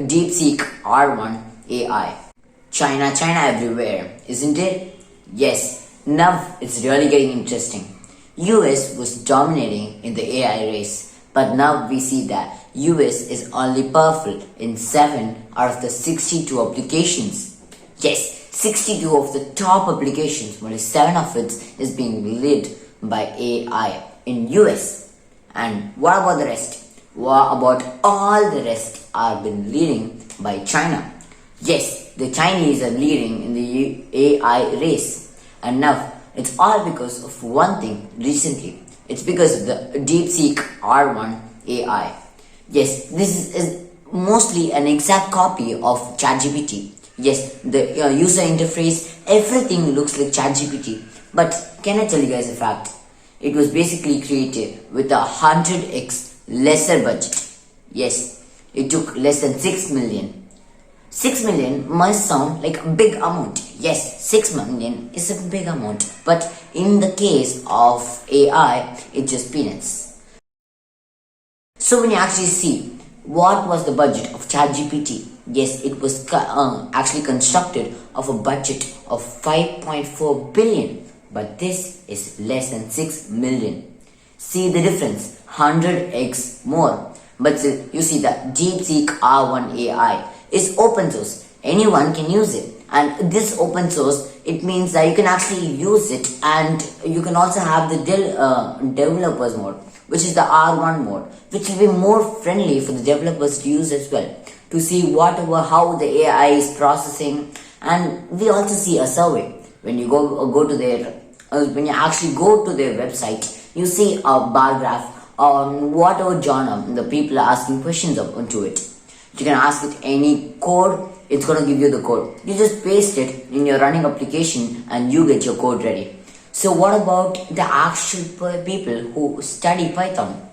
DeepSeek R1 AI. China everywhere, isn't it? Yes, now it's really getting interesting. US was dominating in the AI race, but now we see that US is only powerful in 7 out of the 62 applications. Yes, 62 of the top applications, only 7 of it is being led by AI in US. And what about the rest? What about all the rest are been leading by China? Yes, the Chinese are leading in the AI race. And now, it's all because of one thing recently. It's because of the DeepSeek R1 AI. Yes, this is mostly an exact copy of ChatGPT. Yes, the user interface, everything looks like ChatGPT. But can I tell you guys a fact? It was basically created with a 100x lesser budget. Yes, it took less than 6 million. 6 million must sound like a big amount. Yes, 6 million is a big amount. But in the case of AI, it's just peanuts. So when you actually see what was the budget of ChatGPT, yes, it was actually constructed of a budget of 5.4 billion. But this is less than 6 million. See the difference, 100x more. But still, you see that DeepSeek R1 AI is open source. Anyone can use it. And this open source, it means that you can actually use it, and you can also have the developers mode, which is the R1 mode, which will be more friendly for the developers to use as well, to see how the AI is processing. And we also see a survey. When you go to their when you actually go to their website, you see a bar graph on whatever genre the people are asking questions onto it. You can ask it any code, it's gonna give you the code. You just paste it in your running application and you get your code ready. So what about the actual people who study Python?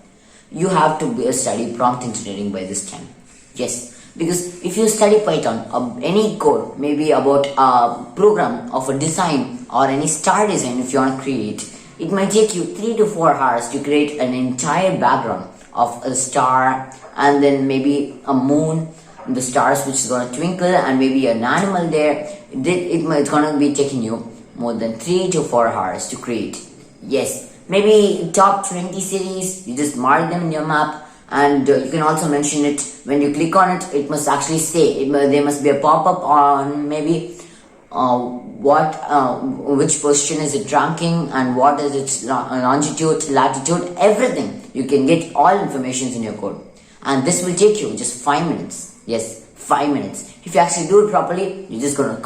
You have to study prompt engineering by this time. Yes. Because if you study Python, any code, maybe about a program of a design or any star design if you want to create, it might take you 3 to 4 hours to create an entire background of a star, and then maybe a moon, the stars which is going to twinkle, and maybe an animal there. It's going to be taking you more than 3 to 4 hours to create. Yes, maybe top 20 cities, you just mark them in your map. And you can also mention it. When you click on it, it must actually say there must be a pop-up on maybe which position is it ranking, and what is its longitude, latitude, everything. You can get all information in your code, and this will take you just 5 minutes. Yes, 5 minutes. If you actually do it properly, you're just gonna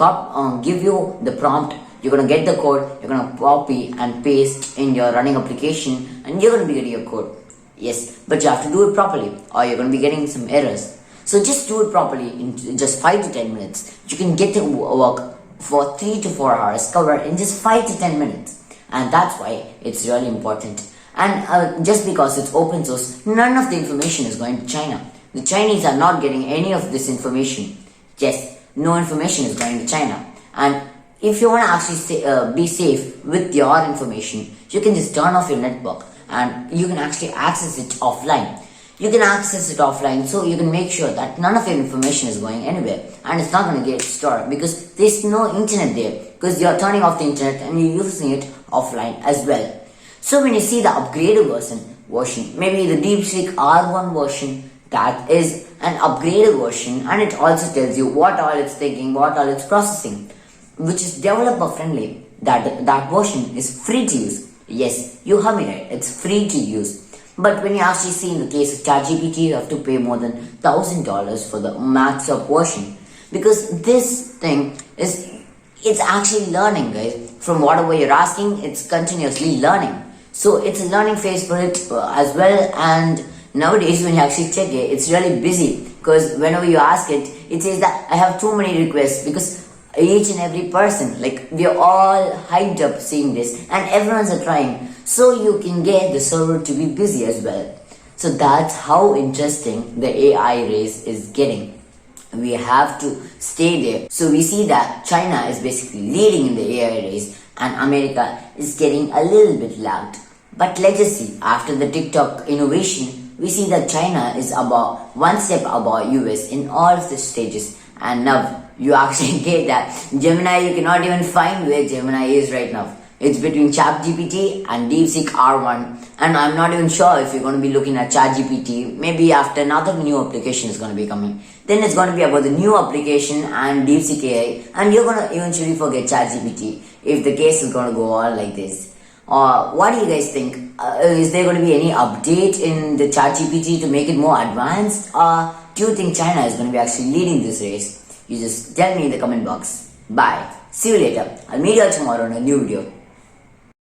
give you the prompt. You're gonna get the code. You're gonna copy and paste in your running application, and you're gonna be getting your code. Yes, but you have to do it properly, or you're going to be getting some errors. So just do it properly in just 5 to 10 minutes. You can get to work for 3 to 4 hours covered in just 5 to 10 minutes. And that's why it's really important. And just because it's open source, none of the information is going to China. The Chinese are not getting any of this information. Yes, no information is going to China. And if you want to actually be safe with your information, you can just turn off your network. And you can actually access it offline. You can access it offline, so you can make sure that none of your information is going anywhere, and it's not going to get stored because there's no internet there, because you're turning off the internet and you're using it offline as well. So when you see the upgraded version, maybe the DeepSeek R1 version, that is an upgraded version, and it also tells you what all it's thinking, what all it's processing, which is developer friendly. That version is free to use. Yes, you heard me right, it's free to use. But when you actually see in the case of ChatGPT, you have to pay more than $1,000 for the max up version. Because this thing it's actually learning, guys. From whatever you're asking, it's continuously learning. So it's a learning phase for it as well. And nowadays when you actually check it, it's really busy. Because whenever you ask it, it says that I have too many requests, because each and every person, like, we are all hyped up seeing this, and everyone's trying, so you can get the server to be busy as well. So that's how interesting the AI race is getting. We have to stay there. So we see that China is basically leading in the AI race, and America is getting a little bit lagged. But let's just see, after the TikTok innovation, we see that China is about one step above US in all of the stages. And now you actually get that Gemini, you cannot even find where Gemini is right now. It's between ChatGPT and DeepSeek R1, and I'm not even sure if you're going to be looking at ChatGPT. Maybe after another new application is going to be coming, then it's going to be about the new application and DeepSeek AI, and you're going to eventually forget ChatGPT if the case is going to go on like this. What do you guys think? Is there going to be any update in the ChatGPT to make it more advanced, or do you think China is going to be actually leading this race? You just tell me in the comment box. Bye. See you later. I'll meet you all tomorrow in a new video.